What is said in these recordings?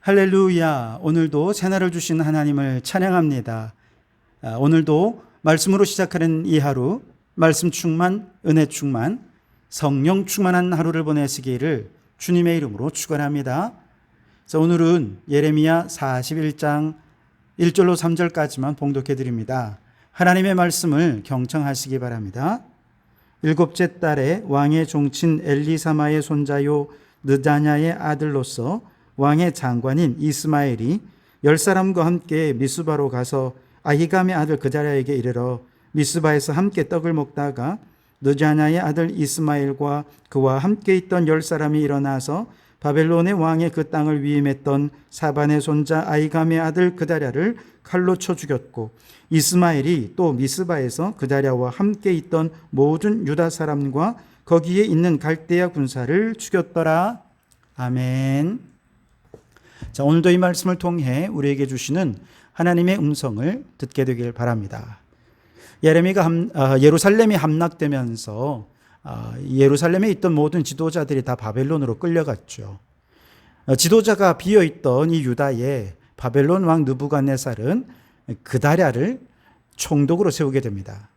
할렐루야. 오늘도 새날을 주신 하나님을 찬양합니다. 오늘도 말씀으로 시작하는 이 하루, 말씀 충만, 은혜 충만, 성령 충만한 하루를 보내시기를 주님의 이름으로 축원합니다. 오늘은 예레미야 41장 1절로 3절까지만 봉독해 드립니다. 하나님의 말씀을 경청하시기 바랍니다. 일곱째 달에 왕의 종친 엘리사마의 손자요 느다냐의 아들로서 왕의 장관인 이스마엘이 10사람과 함께 미스바로 가서 아히감의 아들 그다랴에게 이르러 미스바에서 함께 떡을 먹다가 느다냐의 아들 이스마엘과 그와 함께 있던 10사람이 일어나서 바벨론의 왕의 그 땅을 위임했던 사반의 손자 아히감의 아들 그다랴를 칼로 쳐 죽였고 이스마엘이 또 미스바에서 그다랴와 함께 있던 모든 유다 사람과 거기에 있는 갈대아 군사를 죽였더라. 아멘. 오늘도 이 말씀을 통해 우리에게 주시는 하나님의 음성을 듣게 되길 바랍니다. 예루살렘이 함락되면서 예루살렘에 있던 모든 지도자들이 다 바벨론으로 끌려갔죠. 지도자가 비어있던 이 유다에 바벨론 왕 느부갓네살은 그다랴를 총독으로 세우게 됩니다.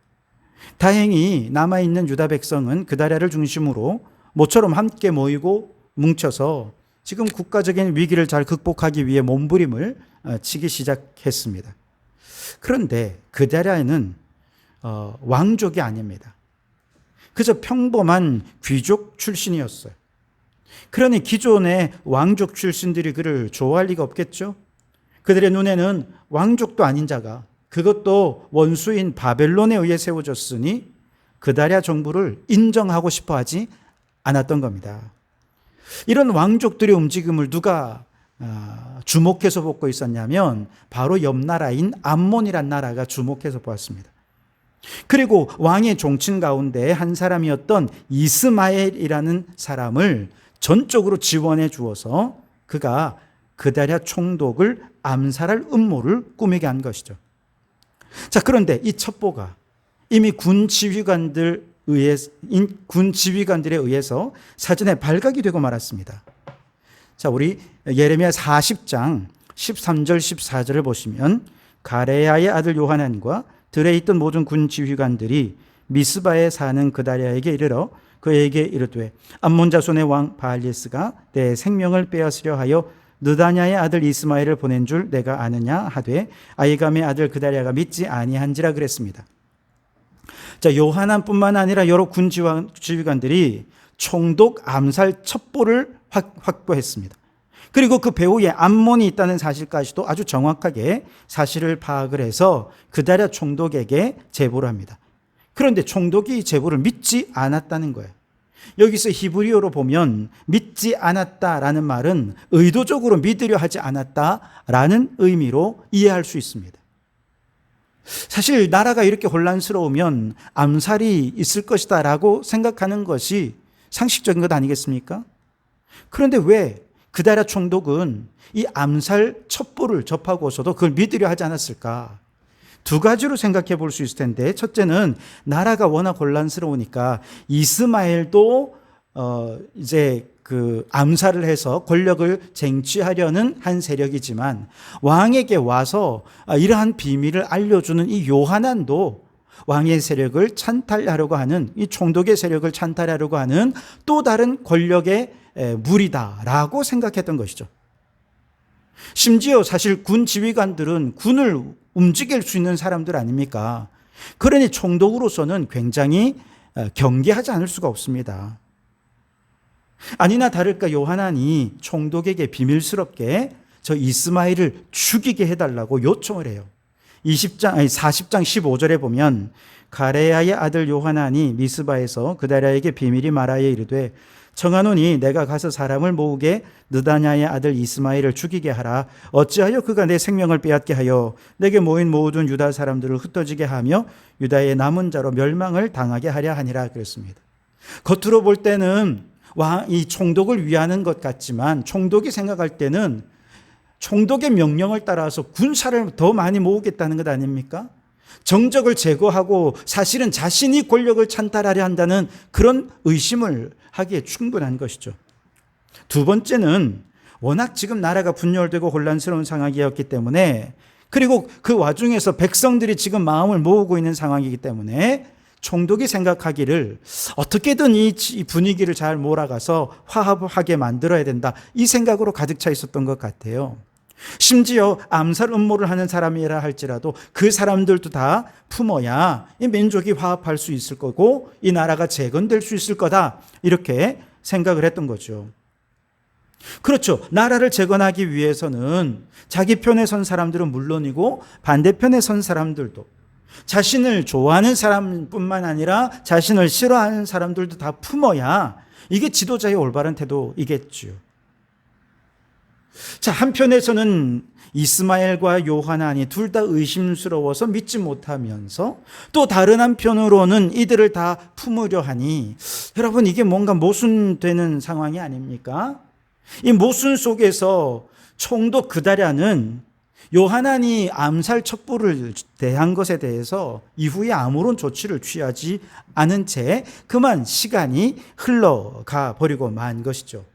다행히 남아있는 유다 백성은 그다랴를 중심으로 모처럼 함께 모이고 뭉쳐서 지금 국가적인 위기를 잘 극복하기 위해 몸부림을 치기 시작했습니다. 그런데 그다랴는 왕족이 아닙니다. 그저 평범한 귀족 출신이었어요. 그러니 기존의 왕족 출신들이 그를 좋아할 리가 없겠죠. 그들의 눈에는 왕족도 아닌 자가, 그것도 원수인 바벨론에 의해 세워졌으니 그다랴 정부를 인정하고 싶어 하지 않았던 겁니다. 이런 왕족들의 움직임을 누가 주목해서 보고 있었냐면 바로 옆 나라인 암몬이란 나라가 주목해서 보았습니다. 그리고 왕의 종친 가운데 한 사람이었던 이스마엘이라는 사람을 전적으로 지원해 주어서 그가 그다랴 총독을 암살할 음모를 꾸미게 한 것이죠. 자, 그런데 이 첩보가 이미 군 지휘관들에 의해서 사전에 발각이 되고 말았습니다. 자, 우리 예레미야 40장 13절 14절을 보시면 가레야의 아들 요하난과 들에 있던 모든 군 지휘관들이 미스바에 사는 그다랴에게 이르러 그에게 이르되 암몬 자손의 왕 바알리스가 내 생명을 빼앗으려 하여 느다냐의 아들 이스마엘을 보낸 줄 내가 아느냐 하되 아히감의 아들 그다랴가 믿지 아니한지라 그랬습니다. 자, 요하난뿐만 아니라 여러 군 지휘관들이 총독 암살 첩보를 확보했습니다. 그리고 그 배후에 암몬이 있다는 사실까지도 아주 정확하게 사실을 파악을 해서 그다랴 총독에게 제보를 합니다. 그런데 총독이 이 제보를 믿지 않았다는 거예요. 여기서 히브리어로 보면 믿지 않았다라는 말은 의도적으로 믿으려 하지 않았다라는 의미로 이해할 수 있습니다. 사실 나라가 이렇게 혼란스러우면 암살이 있을 것이다 라고 생각하는 것이 상식적인 것 아니겠습니까? 그런데 왜 그다랴 총독은 이 암살 첩보를 접하고서도 그걸 믿으려 하지 않았을까? 두 가지로 생각해 볼 수 있을 텐데, 첫째는 나라가 워낙 혼란스러우니까 이스마엘도 이제 그 암살을 해서 권력을 쟁취하려는 한 세력이지만 왕에게 와서 이러한 비밀을 알려주는 이 요하난도 왕의 세력을 찬탈하려고 하는, 이 총독의 세력을 찬탈하려고 하는 또 다른 권력의 무리다라고 생각했던 것이죠. 심지어 사실 군 지휘관들은 군을 움직일 수 있는 사람들 아닙니까? 그러니 총독으로서는 굉장히 경계하지 않을 수가 없습니다. 아니나 다를까 요하난이 총독에게 비밀스럽게 저 이스마엘을 죽이게 해달라고 요청을 해요. 40장 15절에 보면 가레야의 아들 요하난이 미스바에서 그다랴에게 비밀이 말하여 이르되 청하노니 내가 가서 사람을 모으게 느다냐의 아들 이스마엘을 죽이게 하라. 어찌하여 그가 내 생명을 빼앗게 하여 내게 모인 모든 유다 사람들을 흩어지게 하며 유다의 남은 자로 멸망을 당하게 하려 하니라 그랬습니다. 겉으로 볼 때는 이 총독을 위하는 것 같지만 총독이 생각할 때는 총독의 명령을 따라서 군사를 더 많이 모으겠다는 것 아닙니까? 정적을 제거하고 사실은 자신이 권력을 찬탈하려 한다는 그런 의심을 하기에 충분한 것이죠. 두 번째는 워낙 지금 나라가 분열되고 혼란스러운 상황이었기 때문에, 그리고 그 와중에서 백성들이 지금 마음을 모으고 있는 상황이기 때문에 총독이 생각하기를 어떻게든 이 분위기를 잘 몰아가서 화합하게 만들어야 된다, 이 생각으로 가득 차 있었던 것 같아요. 심지어 암살 음모를 하는 사람이라 할지라도 그 사람들도 다 품어야 이 민족이 화합할 수 있을 거고 이 나라가 재건될 수 있을 거다, 이렇게 생각을 했던 거죠. 그렇죠. 나라를 재건하기 위해서는 자기 편에 선 사람들은 물론이고 반대편에 선 사람들도, 자신을 좋아하는 사람뿐만 아니라 자신을 싫어하는 사람들도 다 품어야 이게 지도자의 올바른 태도이겠죠. 자, 한편에서는 이스마엘과 요하난이 둘 다 의심스러워서 믿지 못하면서, 또 다른 한편으로는 이들을 다 품으려 하니, 여러분, 이게 뭔가 모순되는 상황이 아닙니까? 이 모순 속에서 총독 그다랴는 요하난이 암살 첩보를 대한 것에 대해서 이후에 아무런 조치를 취하지 않은 채 그만 시간이 흘러가 버리고 만 것이죠.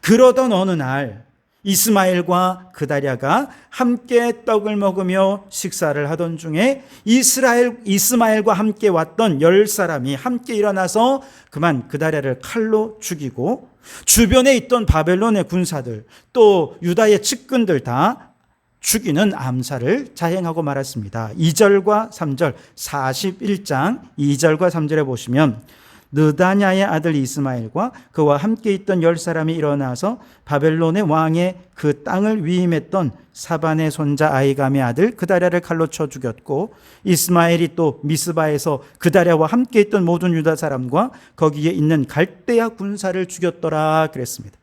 그러던 어느 날 이스마엘과 그다랴가 함께 떡을 먹으며 식사를 하던 중에 이스마엘과 함께 왔던 10사람이 함께 일어나서 그만 그다랴를 칼로 죽이고, 주변에 있던 바벨론의 군사들 또 유다의 측근들 다 죽이는 암살을 자행하고 말았습니다. 2절과 3절, 41장 2절과 3절에 보시면, 느다냐의 아들 이스마엘과 그와 함께 있던 10사람이 일어나서 바벨론의 왕의 그 땅을 위임했던 사반의 손자 아히감의 아들 그다랴를 칼로 쳐 죽였고, 이스마엘이 또 미스바에서 그다랴와 함께 있던 모든 유다 사람과 거기에 있는 갈대아 군사를 죽였더라 그랬습니다.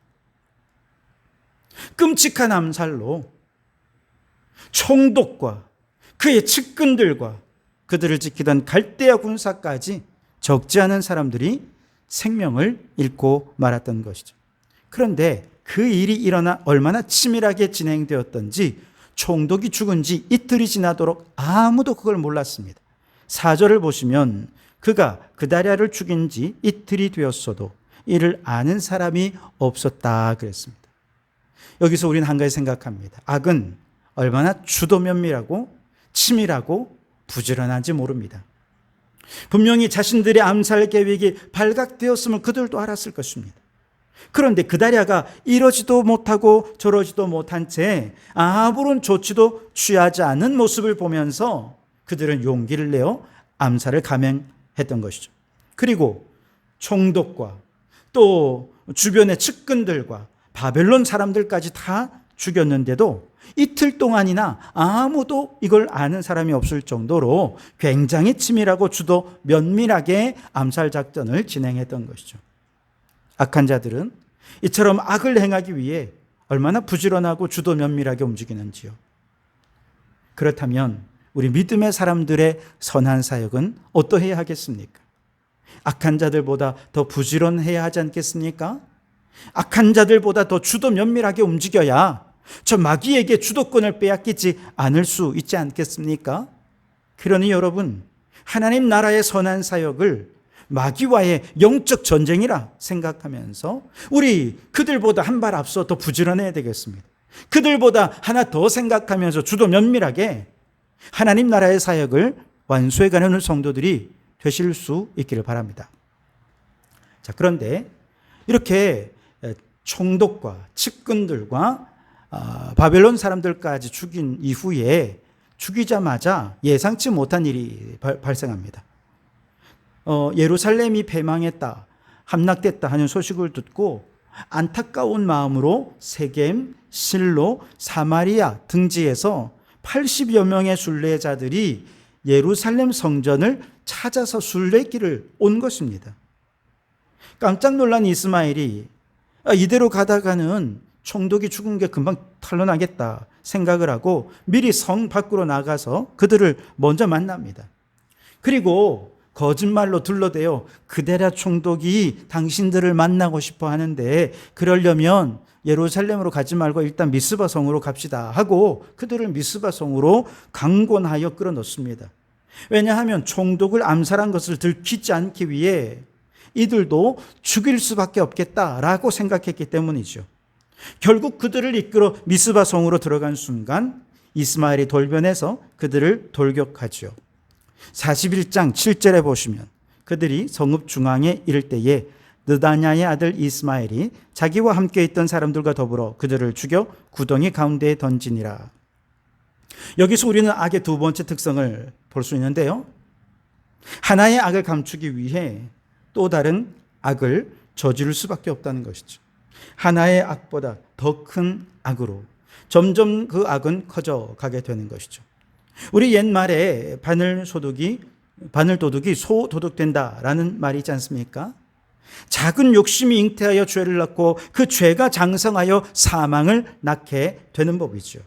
끔찍한 암살로 총독과 그의 측근들과 그들을 지키던 갈대아 군사까지 적지 않은 사람들이 생명을 잃고 말았던 것이죠. 그런데 그 일이 일어나 얼마나 치밀하게 진행되었던지 총독이 죽은 지 이틀이 지나도록 아무도 그걸 몰랐습니다. 4절을 보시면 그가 그다랴를 죽인 지 이틀이 되었어도 이를 아는 사람이 없었다 그랬습니다. 여기서 우리는 한 가지 생각합니다. 악은 얼마나 주도 면밀하고 치밀하고 부지런한지 모릅니다. 분명히 자신들의 암살 계획이 발각되었음을 그들도 알았을 것입니다. 그런데 그다랴가 이러지도 못하고 저러지도 못한 채 아무런 조치도 취하지 않은 모습을 보면서 그들은 용기를 내어 암살을 감행했던 것이죠. 그리고 총독과 또 주변의 측근들과 바벨론 사람들까지 다 죽였는데도 이틀 동안이나 아무도 이걸 아는 사람이 없을 정도로 굉장히 치밀하고 주도 면밀하게 암살 작전을 진행했던 것이죠. 악한 자들은 이처럼 악을 행하기 위해 얼마나 부지런하고 주도 면밀하게 움직이는지요. 그렇다면 우리 믿음의 사람들의 선한 사역은 어떠해야 하겠습니까? 악한 자들보다 더 부지런해야 하지 않겠습니까? 악한 자들보다 더 주도 면밀하게 움직여야 저 마귀에게 주도권을 빼앗기지 않을 수 있지 않겠습니까? 그러니 여러분, 하나님 나라의 선한 사역을 마귀와의 영적 전쟁이라 생각하면서 우리 그들보다 한 발 앞서 더 부지런해야 되겠습니다. 그들보다 하나 더 생각하면서 주도 면밀하게 하나님 나라의 사역을 완수해가는 성도들이 되실 수 있기를 바랍니다. 자, 그런데 이렇게 총독과 측근들과 바벨론 사람들까지 죽인 이후에 죽이자마자 예상치 못한 일이 발생합니다. 예루살렘이 패망했다, 함락됐다 하는 소식을 듣고 안타까운 마음으로 세겜, 실로, 사마리아 등지에서 80여 명의 순례자들이 예루살렘 성전을 찾아서 순례길을 온 것입니다. 깜짝 놀란 이스마엘이 이대로 가다가는 총독이 죽은 게 금방 탄로나겠다 생각을 하고 미리 성 밖으로 나가서 그들을 먼저 만납니다. 그리고 거짓말로 둘러대어 그다랴 총독이 당신들을 만나고 싶어 하는데 그러려면 예루살렘으로 가지 말고 일단 미스바 성으로 갑시다 하고 그들을 미스바 성으로 강권하여 끌어넣습니다. 왜냐하면 총독을 암살한 것을 들키지 않기 위해 이들도 죽일 수밖에 없겠다라고 생각했기 때문이죠. 결국 그들을 이끌어 미스바 성으로 들어간 순간 이스마엘이 돌변해서 그들을 돌격하죠. 41장 7절에 보시면 그들이 성읍 중앙에 이를 때에 느다냐의 아들 이스마엘이 자기와 함께 있던 사람들과 더불어 그들을 죽여 구덩이 가운데에 던지니라. 여기서 우리는 악의 두 번째 특성을 볼 수 있는데요. 하나의 악을 감추기 위해 또 다른 악을 저지를 수밖에 없다는 것이죠. 하나의 악보다 더 큰 악으로 점점 그 악은 커져가게 되는 것이죠. 우리 옛말에 바늘도둑이 소도둑된다라는 말이 있지 않습니까? 작은 욕심이 잉태하여 죄를 낳고 그 죄가 장성하여 사망을 낳게 되는 법이죠.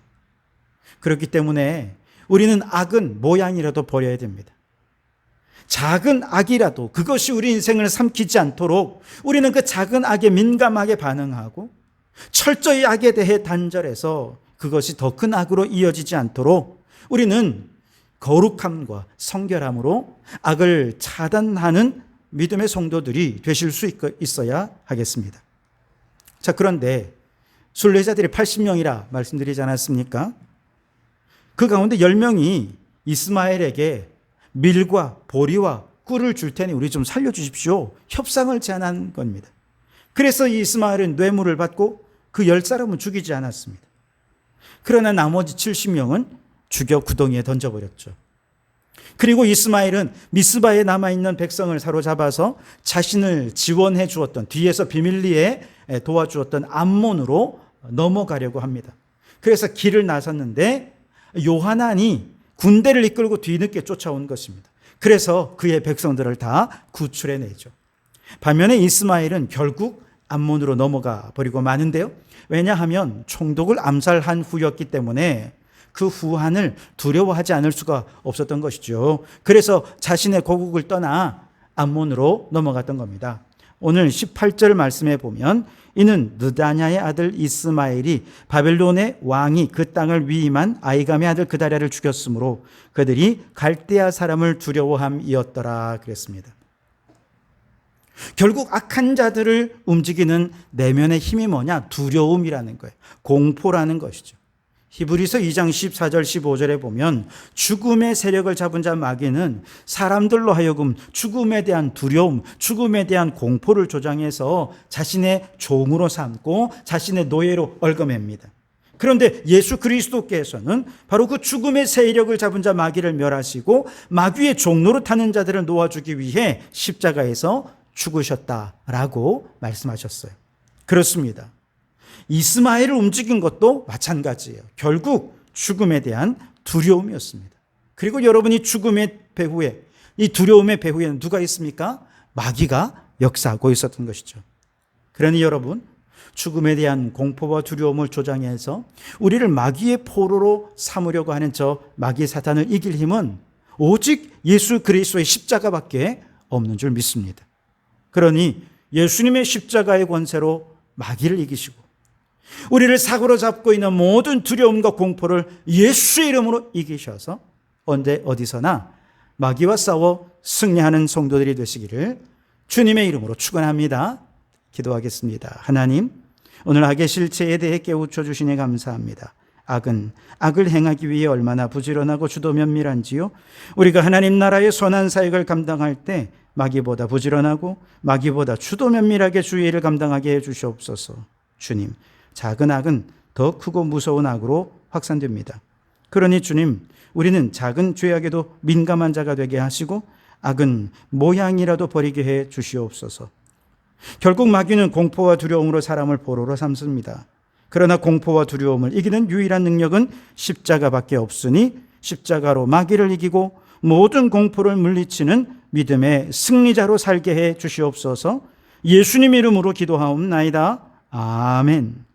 그렇기 때문에 우리는 악은 모양이라도 버려야 됩니다. 작은 악이라도 그것이 우리 인생을 삼키지 않도록 우리는 그 작은 악에 민감하게 반응하고 철저히 악에 대해 단절해서 그것이 더 큰 악으로 이어지지 않도록 우리는 거룩함과 성결함으로 악을 차단하는 믿음의 성도들이 되실 수 있어야 하겠습니다. 자, 그런데 순례자들이 80명이라 말씀드리지 않았습니까? 그 가운데 10명이 이스마엘에게 밀과 보리와 꿀을 줄 테니 우리 좀 살려주십시오. 협상을 제안한 겁니다. 그래서 이 이스마엘은 뇌물을 받고 그 10사람은 죽이지 않았습니다. 그러나 나머지 70명은 죽여 구덩이에 던져버렸죠. 그리고 이스마엘은 미스바에 남아있는 백성을 사로잡아서 자신을 지원해 주었던, 뒤에서 비밀리에 도와주었던 암몬으로 넘어가려고 합니다. 그래서 길을 나섰는데 요하난이 군대를 이끌고 뒤늦게 쫓아온 것입니다. 그래서 그의 백성들을 다 구출해내죠. 반면에 이스마엘은 결국 암몬으로 넘어가 버리고 마는데요. 왜냐하면 총독을 암살한 후였기 때문에 그 후한을 두려워하지 않을 수가 없었던 것이죠. 그래서 자신의 고국을 떠나 암몬으로 넘어갔던 겁니다. 오늘 18절 말씀에 보면 이는 느다냐의 아들 이스마엘이 바벨론의 왕이 그 땅을 위임한 아이감의 아들 그다랴를 죽였으므로 그들이 갈대아 사람을 두려워함이었더라 그랬습니다. 결국 악한 자들을 움직이는 내면의 힘이 뭐냐? 두려움이라는 거예요. 공포라는 것이죠. 히브리서 2장 14절 15절에 보면 죽음의 세력을 잡은 자 마귀는 사람들로 하여금 죽음에 대한 두려움, 죽음에 대한 공포를 조장해서 자신의 종으로 삼고 자신의 노예로 얽어맵니다. 그런데 예수 그리스도께서는 바로 그 죽음의 세력을 잡은 자 마귀를 멸하시고 마귀의 종로로 타는 자들을 놓아주기 위해 십자가에서 죽으셨다라고 말씀하셨어요. 그렇습니다. 이스마엘을 움직인 것도 마찬가지예요. 결국 죽음에 대한 두려움이었습니다. 그리고 여러분이 죽음의 배후에, 이 두려움의 배후에는 누가 있습니까? 마귀가 역사하고 있었던 것이죠. 그러니 여러분, 죽음에 대한 공포와 두려움을 조장해서 우리를 마귀의 포로로 삼으려고 하는 저 마귀 사탄을 이길 힘은 오직 예수 그리스도의 십자가밖에 없는 줄 믿습니다. 그러니 예수님의 십자가의 권세로 마귀를 이기시고 우리를 사고로 잡고 있는 모든 두려움과 공포를 예수의 이름으로 이기셔서 언제 어디서나 마귀와 싸워 승리하는 성도들이 되시기를 주님의 이름으로 축원합니다. 기도하겠습니다. 하나님, 오늘 악의 실체에 대해 깨우쳐 주시니 감사합니다. 악은 악을 행하기 위해 얼마나 부지런하고 주도 면밀한지요. 우리가 하나님 나라의 선한 사역을 감당할 때 마귀보다 부지런하고 마귀보다 주도 면밀하게 주의 일을 감당하게 해 주시옵소서. 주님, 작은 악은 더 크고 무서운 악으로 확산됩니다. 그러니 주님, 우리는 작은 죄악에도 민감한 자가 되게 하시고 악은 모양이라도 버리게 해 주시옵소서. 결국 마귀는 공포와 두려움으로 사람을 포로로 삼습니다. 그러나 공포와 두려움을 이기는 유일한 능력은 십자가밖에 없으니 십자가로 마귀를 이기고 모든 공포를 물리치는 믿음의 승리자로 살게 해 주시옵소서. 예수님 이름으로 기도하옵나이다. 아멘.